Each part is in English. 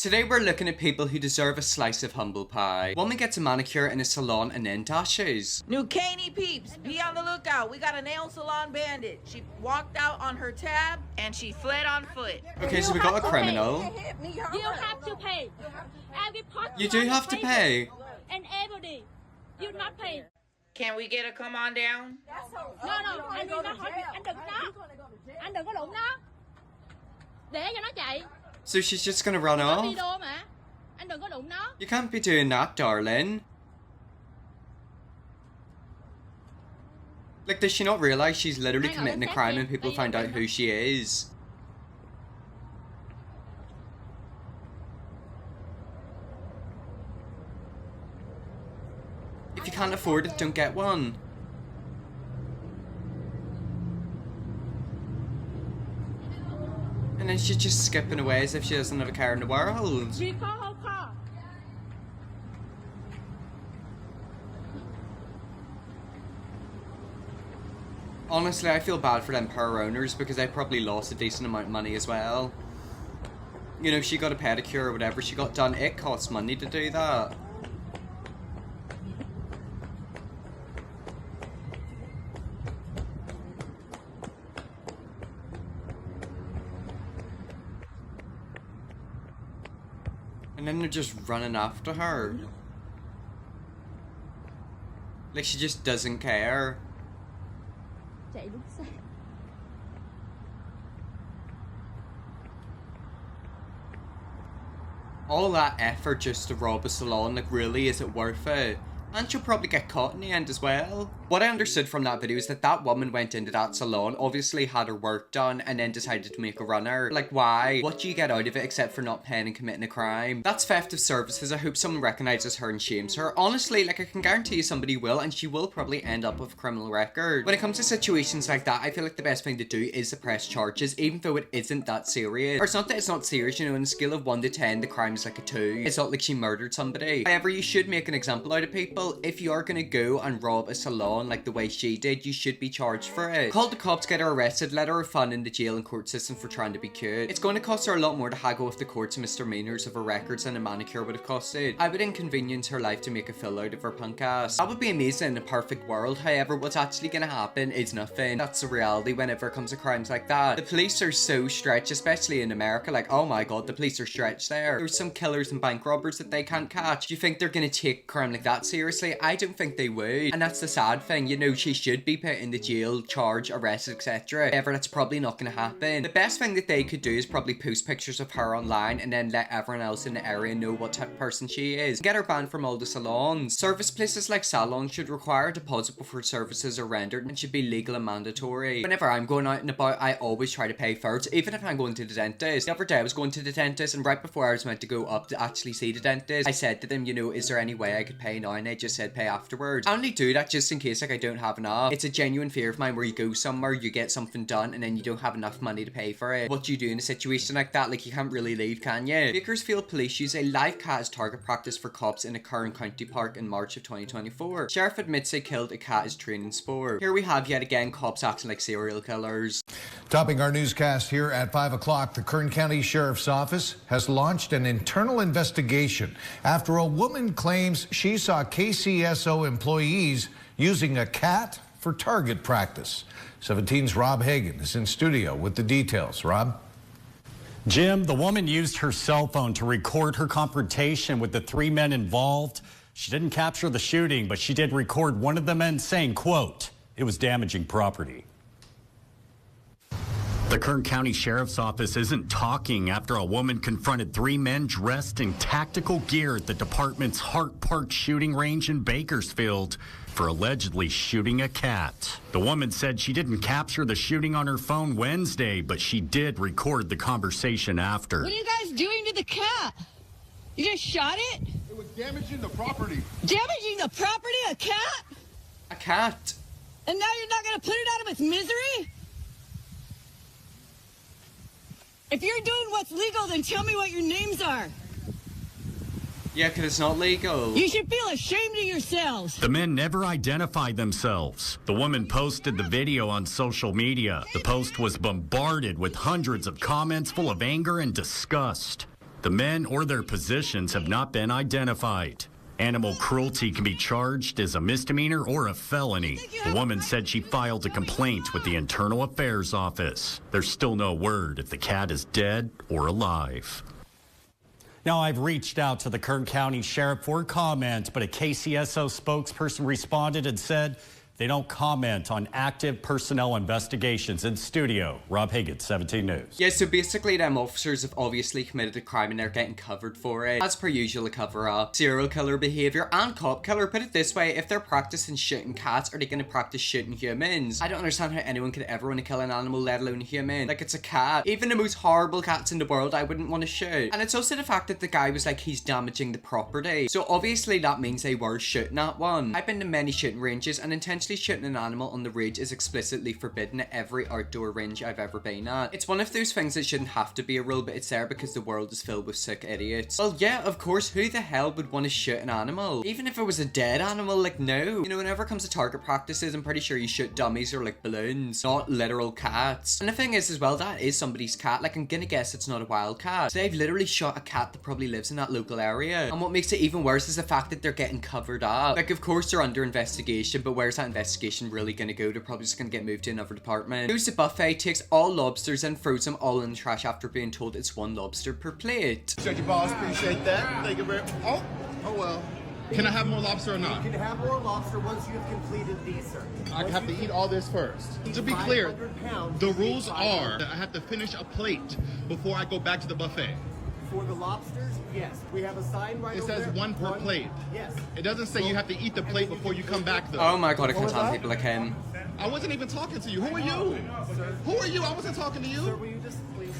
Today we're looking at people who deserve a slice of humble pie. Woman gets a manicure in a salon and then dashes. New Caney peeps, be on the lookout. We got a nail salon bandit. She walked out on her tab and she fled on foot. Okay, so we got a criminal. You have to pay. Every part You do have to pay. And everybody, you not pay. Can we get a come on down? No, anh đừng có hỏi, anh đừng có nó. Anh đừng có đụng nó. Để cho nó chạy. So she's just gonna run Có off? video mà. Anh đừng có đụng nó. You can't be doing that, darling. Like, does she not realize she's literally committing a crime and people find out who she is? If you can't afford it, don't get one. And then she's just skipping away as if she doesn't have a care in the world. Honestly, I feel bad for them poor owners because they probably lost a decent amount of money as well. You know, if she got a pedicure or whatever she got done, it costs money to do that. And then they're just running after her. Like, she just doesn't care. All that effort just to rob a salon, like, really, is it worth it? And she'll probably get caught in the end as well. What I understood from that video is that that woman went into that salon, obviously had her work done, and then decided to make a runner. Like, why? What do you get out of it except for not paying and committing a crime? That's theft of services. I hope someone recognises her and shames her. Honestly, like, I can guarantee you somebody will, and she will probably end up with a criminal record. When it comes to situations like that, I feel like the best thing to do is to press charges, even though it isn't that serious. Or it's not that it's not serious, you know, on a scale of 1 to 10, the crime is like a 2. It's not like she murdered somebody. However, you should make an example out of people. If you are gonna go and rob a salon like the way she did, you should be charged for it. Call the cops, get her arrested, let her have fun in the jail and court system for trying to be cute. It's going to cost her a lot more to haggle with the courts and misdemeanors of her records than a manicure would have costed. I would inconvenience her life to make a fill out of her punk ass. That would be amazing in a perfect world. However, what's actually gonna happen is nothing. That's the reality whenever it comes to crimes like that. The police are so stretched, especially in America. Like, oh my god, the police are stretched there. There's some killers and bank robbers that they can't catch. Do you think they're gonna take crime like that seriously? I don't think they would. And that's the sad thing, you know, she should be put in the jail, charged, arrested, etc. However, that's probably not gonna happen. The best thing that they could do is probably post pictures of her online and then let everyone else in the area know what type of person she is. Get her banned from all the salons. Service places like salons should require a deposit before services are rendered and should be legal and mandatory. Whenever I'm going out and about, I always try to pay first, even if I'm going to the dentist. The other day I was going to the dentist, and right before I was meant to go up to actually see the dentist, I said to them, you know, is there any way I could pay now? And they just said pay afterwards. I only do that just in case, like, I don't have enough. It's a genuine fear of mine where you go somewhere, you get something done, and then you don't have enough money to pay for it. What do you do in a situation like that? Like, you can't really leave, can you? Bakersfield police use a live cat as target practice for cops in a Kern County park in March of 2024. Sheriff admits they killed a cat as training sport. Here we have yet again cops acting like serial killers. Topping our newscast here at 5 o'clock, the Kern County Sheriff's Office has launched an internal investigation after a woman claims she saw KCSO employees using a cat for target practice. 17's Rob Hagan is in studio with the details. Rob? Jim, the woman used her cell phone to record her confrontation with the 3 men involved. She didn't capture the shooting, but she did record one of the men saying, quote, it was damaging property. The Kern County Sheriff's Office isn't talking after a woman confronted 3 men dressed in tactical gear at the department's Hart Park shooting range in Bakersfield for allegedly shooting a cat. The woman said she didn't capture the shooting on her phone Wednesday, but she did record the conversation after. What are you guys doing to the cat? You just shot it? It was damaging the property. Damaging the property? A cat? A cat? And now you're not going to put it out of its misery? If you're doing what's legal, then tell me what your names are. Yeah, because it's not legal. You should feel ashamed of yourselves. The men never identified themselves. The woman posted the video on social media. The post was bombarded with hundreds of comments full of anger and disgust. The men or their positions have not been identified. Animal cruelty can be charged as a misdemeanor or a felony. The woman said she filed a complaint with the Internal Affairs Office. There's still no word if the cat is dead or alive. Now, I've reached out to the Kern County Sheriff for comment, but a KCSO spokesperson responded and said they don't comment on active personnel investigations. In studio, Rob Higgins, 17 News. Yeah, so basically them officers have obviously committed a crime and they're getting covered for it. As per usual, a cover-up. Serial killer behavior and cop killer. Put it this way, if they're practicing shooting cats, are they going to practice shooting humans? I don't understand how anyone could ever want to kill an animal, let alone a human. Like, it's a cat. Even the most horrible cats in the world, I wouldn't want to shoot. And it's also the fact that the guy was like, he's damaging the property. So obviously that means they were shooting at one. I've been to many shooting ranges and intentionally shooting an animal on the range is explicitly forbidden at every outdoor range I've ever been at. It's one of those things that shouldn't have to be a rule, but it's there because the world is filled with sick idiots. Well, yeah, of course, who the hell would want to shoot an animal? Even if it was a dead animal, like, no. You know, whenever it comes to target practices, I'm pretty sure you shoot dummies or like balloons, not literal cats. And the thing is as well, that is somebody's cat. Like, I'm gonna guess it's not a wild cat. So they've literally shot a cat that probably lives in that local area. And what makes it even worse is the fact that they're getting covered up. Like, of course they're under investigation, but where's that investigation really gonna go? They're probably just gonna get moved to another department. Goes to buffet, takes all lobsters and throws them all in the trash after being told it's one lobster per plate. Thank you, boss. Appreciate that. Thank you very much. Oh well. Can I have more lobster or not? You can have more lobster once you have completed these, sir. I have to eat all this first. To be clear, the rules are that I have to finish a plate before I go back to the buffet. For the lobsters, yes. We have a sign right It over says there. one per plate. Yes. It doesn't say you have to eat the plate before you come back, though. Oh my god, I can't stand people like him. I wasn't even talking to you. Who are you? Who are you? I wasn't talking to you. Sir, will you just please?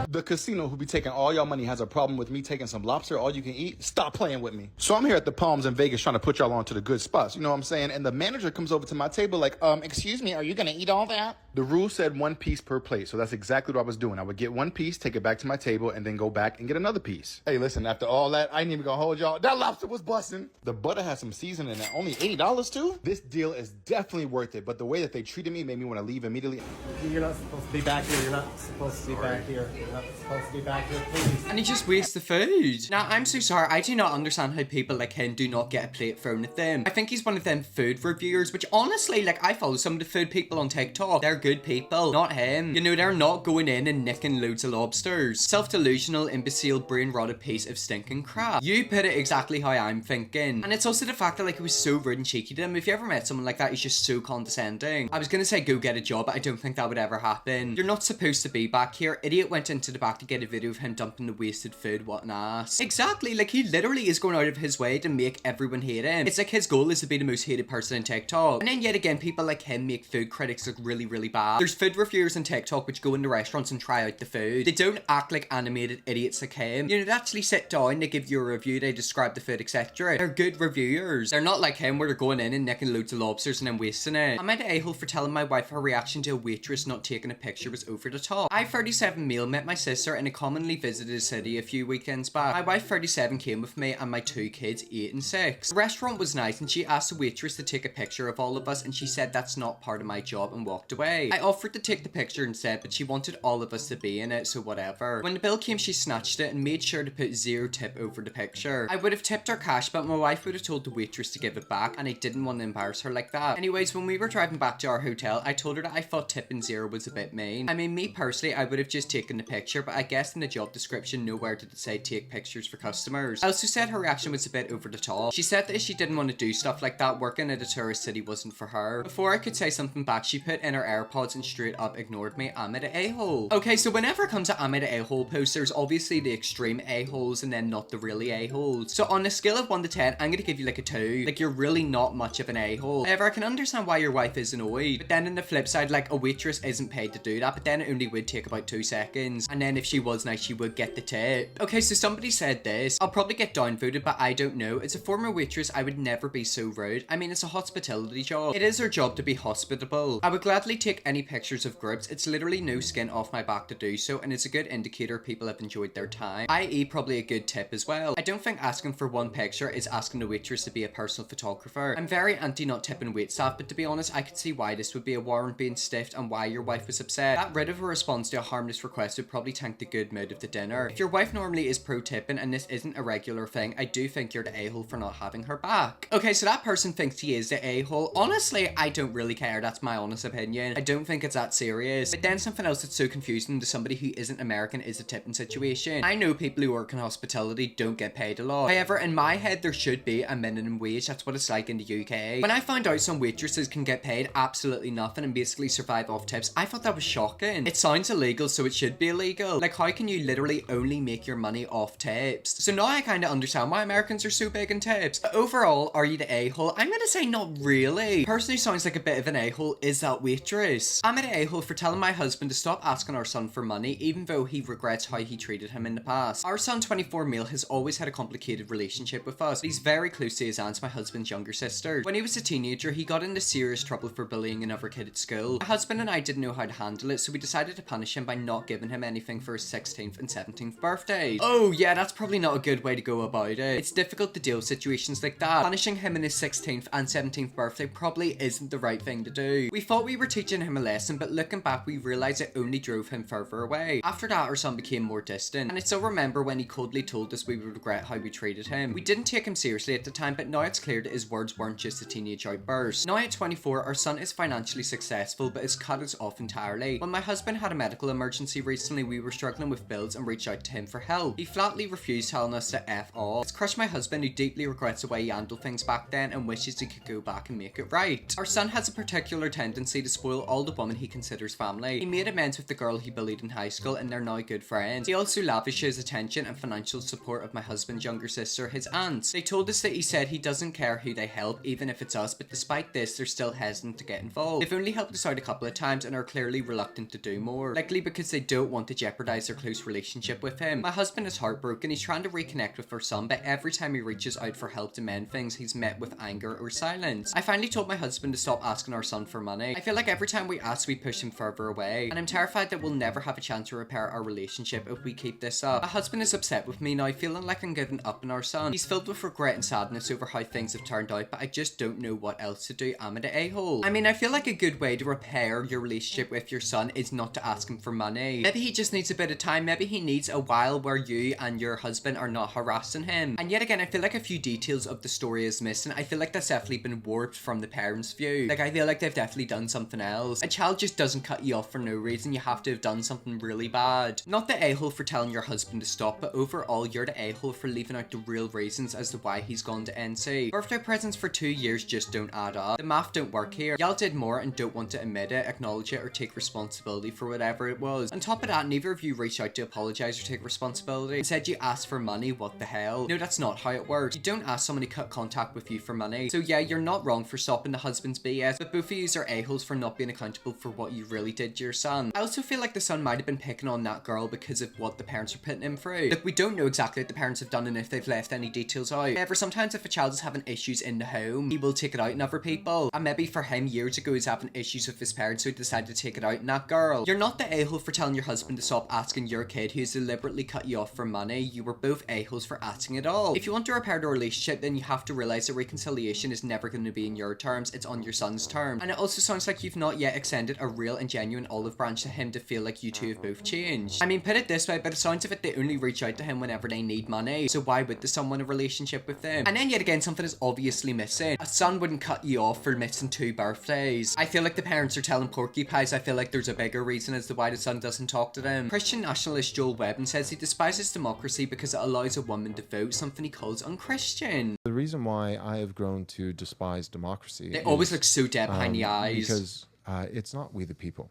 The casino who be taking all y'all money has a problem with me taking some lobster, all you can eat. Stop playing with me. So I'm here at the Palms in Vegas trying to put y'all onto the good spots. You know what I'm saying? And the manager comes over to my table like, excuse me, are you going to eat all that? The rule said 1 piece per plate. So that's exactly what I was doing. I would get 1 piece, take it back to my table, and then go back and get another piece. Hey, listen, after all that, I ain't even going to hold y'all. That lobster was busting. The butter has some seasoning and only $80 too? This deal is definitely worth it. But the way that they treated me made me want to leave immediately. You're not supposed to be back here. You're not supposed to be back here. You're not supposed to be back here, please. And he just wastes the food. Now, I'm so sorry. I do not understand how people like him do not get a plate thrown at them. I think he's one of them food reviewers, which honestly, like, I follow some of the food people on TikTok. They're good people, not him. You know, they're not going in and nicking loads of lobsters. Self-delusional, imbecile, brain-rotted piece of stinking crap. You put it exactly how I'm thinking. And it's also the fact that, like, it was so rude and cheeky to him. If you ever met someone like that, he's just so condescending. I was gonna say go get a job, but I don't think that would ever happen. You're not supposed to be back here. Idiot went into the back to get a video of him dumping the wasted food. What an ass. Exactly, like, he literally is going out of his way to make everyone hate him. It's like his goal is to be the most hated person on TikTok. And then yet again, people like him make food critics look really, really bad. There's food reviewers on TikTok which go into restaurants and try out the food. They don't act like animated idiots like him. You know, they actually sit down, they give you a review, they describe the food, etc. They're good reviewers. They're not like him where they're going in and nicking loads of lobsters and then wasting it. Am I the a-hole for telling my wife her reaction to a waitress not taking a picture was over the top? I, 37 male, met my sister and I commonly visited a city a few weekends back. My wife, 37, came with me and my 2 kids, 8 and 6. The restaurant was nice and she asked the waitress to take a picture of all of us and she said that's not part of my job and walked away. I offered to take the picture instead, but she wanted all of us to be in it, so whatever. When the bill came, she snatched it and made sure to put 0 tip over the picture. I would have tipped her cash, but my wife would have told the waitress to give it back and I didn't want to embarrass her like that. Anyways, when we were driving back to our hotel, I told her that I thought tipping 0 was a bit mean. I mean, me personally, I would have just taken the picture, but I guess in the job description, nowhere did it say take pictures for customers. I also said her reaction was a bit over the top. She said that if she didn't want to do stuff like that, working at a tourist city wasn't for her. Before I could say something back, she put in her AirPods and straight up ignored me. Am I the a-hole? Okay, so whenever it comes to am I the a-hole posts, there's obviously the extreme a-holes and then not the really a-holes. So on a scale of 1 to 10, I'm gonna give you like a 2. Like, you're really not much of an a-hole. However, I can understand why your wife is annoyed, but then on the flip side, like, a waitress isn't paid to do that, but then it only would take about 2 seconds, and then if she was nice, she would get the tip. Okay, so somebody said this. I'll probably get downvoted, but I don't know. As a former waitress, I would never be so rude. I mean, it's a hospitality job. It is her job to be hospitable. I would gladly take take any pictures of groups, it's literally no skin off my back to do so, and it's a good indicator people have enjoyed their time, i.e. probably a good tip as well. I don't think asking for one picture is asking the waitress to be a personal photographer. I'm very anti not tipping waitstaff, but to be honest, I could see why this would be a warrant being stiffed and why your wife was upset. That rid of a response to a harmless request would probably tank the good mood of the dinner. If your wife normally is pro tipping and this isn't a regular thing, I do think you're the a-hole for not having her back. Okay, so that person thinks he is the a-hole. Honestly, I don't really care. That's my honest opinion. I don't think it's that serious. But then something else that's so confusing to somebody who isn't American is the tipping situation. I know people who work in hospitality don't get paid a lot. However, in my head, there should be a minimum wage. That's what it's like in the UK. When I found out some waitresses can get paid absolutely nothing and basically survive off tips, I thought that was shocking. It sounds illegal, so it should be illegal. Like, how can you literally only make your money off tips? So now I kind of understand why Americans are so big in tips. But overall, are you the a-hole? I'm gonna say not really. Person who sounds like a bit of an a-hole is that waitress. I'm an a-hole for telling my husband to stop asking our son for money, even though he regrets how he treated him in the past. Our son, 24 male, has always had a complicated relationship with us. He's very close to his aunt, my husband's younger sister. When he was a teenager, he got into serious trouble for bullying another kid at school. My husband and I didn't know how to handle it, so we decided to punish him by not giving him anything for his 16th and 17th birthdays. Oh yeah, that's probably not a good way to go about it. It's difficult to deal with situations like that. Punishing him in his 16th and 17th birthday probably isn't the right thing to do. We thought we were teaching him a lesson, but looking back, we realised it only drove him further away. After that, our son became more distant, and I still remember when he coldly told us we would regret how we treated him. We didn't take him seriously at the time, but now it's clear that his words weren't just a teenage outburst. Now at 24, our son is financially successful, but his cut is off entirely. When my husband had a medical emergency recently, we were struggling with bills and reached out to him for help. He flatly refused, telling us to F off. It's crushed my husband, who deeply regrets the way he handled things back then and wishes he could go back and make it right. Our son has a particular tendency to spoil all the women he considers family. He made amends with the girl he bullied in high school, and they're now good friends. He also lavishes attention and financial support of my husband's younger sister, his aunt. They told us that he said he doesn't care who they help, even if it's us, but despite this, they're still hesitant to get involved. They've only helped us out a couple of times and are clearly reluctant to do more, likely because they don't want to jeopardize their close relationship with him. My husband is heartbroken. He's trying to reconnect with our son, but every time he reaches out for help to mend things, he's met with anger or silence. I finally told my husband to stop asking our son for money. I feel like every time we ask, we push him further away, and I'm terrified that we'll never have a chance to repair our relationship if we keep this up. My husband is upset with me now, feeling like I'm giving up on our son. He's filled with regret and sadness over how things have turned out, but I just don't know what else to do. Am I the a-hole? I mean, I feel like a good way to repair your relationship with your son is not to ask him for money. Maybe he just needs a bit of time. Maybe he needs a while where you and your husband are not harassing him. And yet again, I feel like a few details of the story is missing. I feel like that's definitely been warped from the parents' view. Like, I feel like they've definitely done something else. A child just doesn't cut you off for no reason. You have to have done something really bad. Not the a-hole for telling your husband to stop, but overall, you're the a-hole for leaving out the real reasons as to why he's gone to NC. Birthday presents for 2 years just don't add up. The math don't work here. Y'all did more and don't want to admit it, acknowledge it, or take responsibility for whatever it was. On top of that, neither of you reached out to apologize or take responsibility. Instead, you asked for money. What the hell? No, that's not how it works. You don't ask someone to cut contact with you for money. So yeah, you're not wrong for stopping the husband's BS, but both of you are a-holes for not being accountable for what you really did to your son. I also feel like the son might have been picking on that girl because of what the parents are putting him through. Look, we don't know exactly what the parents have done and if they've left any details out. However, sometimes if a child is having issues in the home, he will take it out on other people. And maybe for him, years ago, he's having issues with his parents, so he decided to take it out on that girl. You're not the a-hole for telling your husband to stop asking your kid who's deliberately cut you off for money. You were both a-holes for asking it all. If you want to repair the relationship, then you have to realize that reconciliation is never going to be in your terms, it's on your son's terms. And it also sounds like you've not yet extended a real and genuine olive branch to him to feel like you two have both changed. I mean, put it this way, by the sounds of it, they only reach out to him whenever they need money, so why would the son want a relationship with them? And then yet again, something is obviously missing. A son wouldn't cut you off for missing 2 birthdays. I feel like the parents are telling porcupines. I feel like there's a bigger reason as to why the son doesn't talk to them. Christian nationalist Joel Webben says he despises democracy because it allows a woman to vote, something he calls unchristian. The reason why I have grown to despise democracy They always look so dead behind the eyes. Because it's not we the people.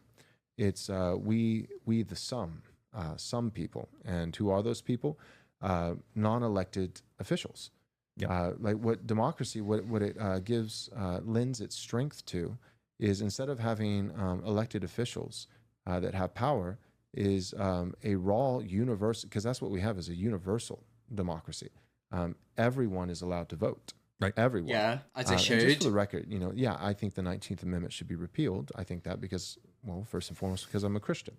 It's we the some people. And who are those people? Non-elected officials. Yep. Like what democracy, what it lends its strength to is instead of having elected officials that have power, is a raw universal, because that's what we have is a universal democracy. Everyone is allowed to vote. Right. Everyone. Yeah, as they should. Just for the record, yeah, I think the 19th Amendment should be repealed. I think that because Well, first and foremost, because I'm a Christian,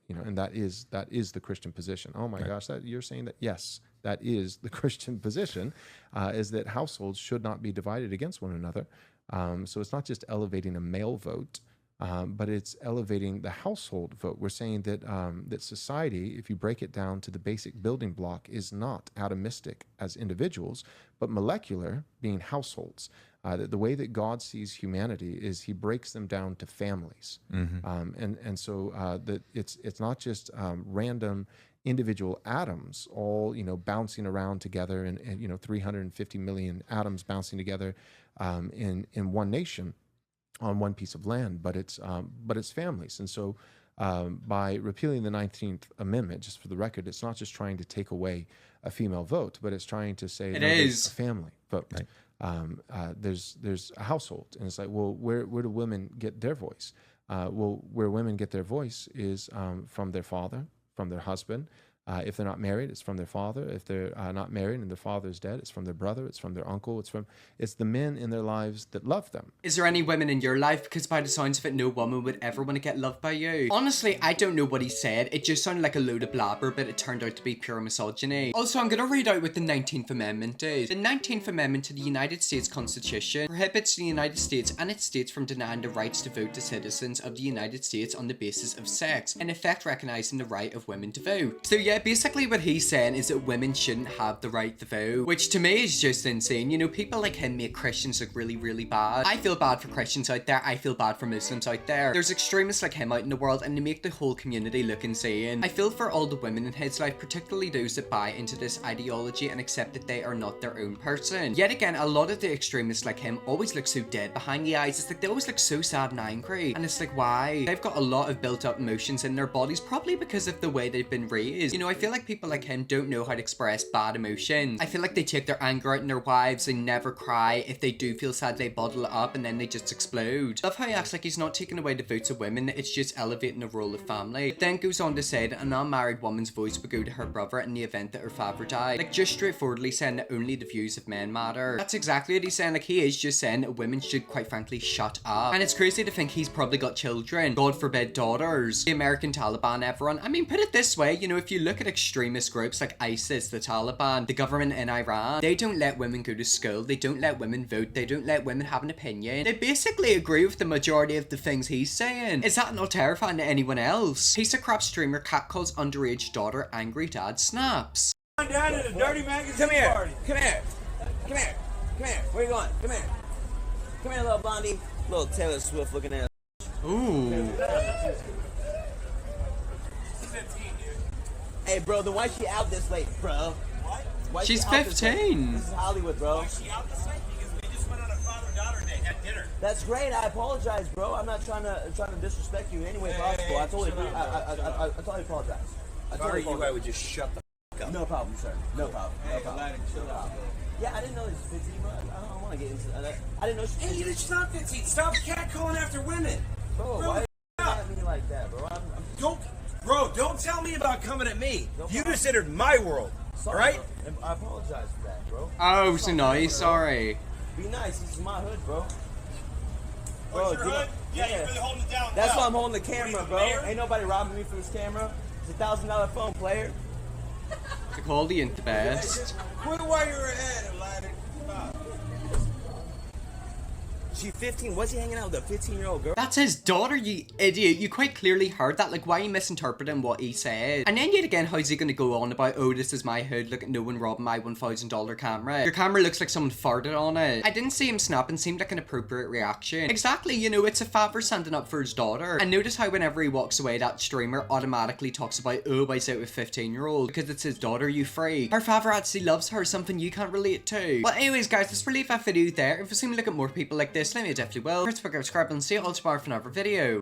you know, and that is the Christian position. Oh my gosh, that you're saying that? Yes, that is the Christian position, is that households should not be divided against one another. So it's not just elevating a male vote, but it's elevating the household vote. We're saying that that society, if you break it down to the basic building block, is not atomistic as individuals, but molecular, being households. That the way that God sees humanity is He breaks them down to families, and so that it's not just random individual atoms all bouncing around together, and 350 million atoms bouncing together in one nation on one piece of land, but it's families. And so by repealing the 19th Amendment, just for the record, it's not just trying to take away a female vote, but it's trying to say there's a family vote. Right. There's a household, and it's like, well, where do women get their voice? Well, where women get their voice is from their father, from their husband. If they're not married, it's from their father. If they're not married and their father is dead, it's from their brother, it's from their uncle, it's the men in their lives that love them. Is there any women in your life? Because by the sounds of it, no woman would ever want to get loved by you. Honestly, I don't know what he said. It just sounded like a load of blabber, but it turned out to be pure misogyny. Also, I'm going to read out what the 19th Amendment is. The 19th Amendment to the United States Constitution prohibits the United States and its states from denying the rights to vote to citizens of the United States on the basis of sex, in effect recognizing the right of women to vote. So yeah, basically what he's saying is that women shouldn't have the right to vote, which to me is just insane. You know, people like him make Christians look really, really bad. I feel bad for Christians out there. I feel bad for Muslims out there. There's extremists like him out in the world, and they make the whole community look insane. I feel for all the women in his life, particularly those that buy into this ideology and accept that they are not their own person. Yet again, a lot of the extremists like him always look so dead behind the eyes. It's like they always look so sad and angry, and it's like, why? They've got a lot of built up emotions in their bodies, probably because of the way they've been raised. You know, I feel like people like him don't know how to express bad emotions. I feel like they take their anger out on their wives. They never cry. If they do feel sad, they bottle it up and then they just explode. Love how he acts like he's not taking away the votes of women, it's just elevating the role of family. It then goes on to say that an unmarried woman's voice would go to her brother in the event that her father died. Like, just straightforwardly saying that only the views of men matter. That's exactly what he's saying. Like, he is just saying that women should, quite frankly, shut up. And it's crazy to think he's probably got children, God forbid daughters. The American Taliban, everyone. I mean, put it this way, you know, if you look at extremist groups like ISIS, the Taliban, the government in Iran, they don't let women go to school, they don't let women vote, they don't let women have an opinion. They basically agree with the majority of the things he's saying. Is that not terrifying to anyone else? Piece of crap streamer cat calls underage daughter angry dad snaps. Down to the dirty magazine party. Come here. Come here. Come here. Where you going? Come here. Come here, little blondie. Little Taylor Swift looking ass. Ooh. Hey, bro, then why is she out this late, bro? What? She's 15. This is Hollywood, bro. Why is she out this late? Because we just went on a father-daughter date at dinner. That's great. I apologize, bro. I'm not trying to disrespect you in any way possible. I totally apologize. If I were you, I would just shut the f*** up. No problem, sir. No problem. No problem. Yeah, I didn't know this was 15, bro. I don't want to get into that. I didn't know she was 15. Hey, she's not 15. Stop catcalling after women. Bro, why are you at me like that, bro? Don't tell me about coming at me. No You just entered my world. Sorry, all right? Bro. I apologize for that, bro. Oh, so nice. Sorry. Be nice. This is my hood, bro. Where's your hood? Yeah, you're really holding it down. That's now. why I'm holding the camera, bro. Mayor? Ain't nobody robbing me for this camera. It's $1,000 phone, player. The quality ain't the best. Quit while you're ahead, Aladdin. She 15. What's he hanging out with a 15-year-old girl? That's his daughter, you idiot. You quite clearly heard that. Like, why are you misinterpreting what he said? And then yet again, how's he gonna go on about, oh, this is my hood, look at no one robbing my $1,000 camera. Your camera looks like someone farted on it. I didn't see him snap and seemed like an appropriate reaction. Exactly, you know, it's a father standing up for his daughter. And notice how whenever he walks away, that streamer automatically talks about, oh, why's out with 15-year-old? Because it's his daughter, you freak. Her father actually loves her, something you can't relate to. But anyways, guys, let's leave that video there. If you see me look at more people like this, let me definitely will. Subscribe and see you all tomorrow for another video.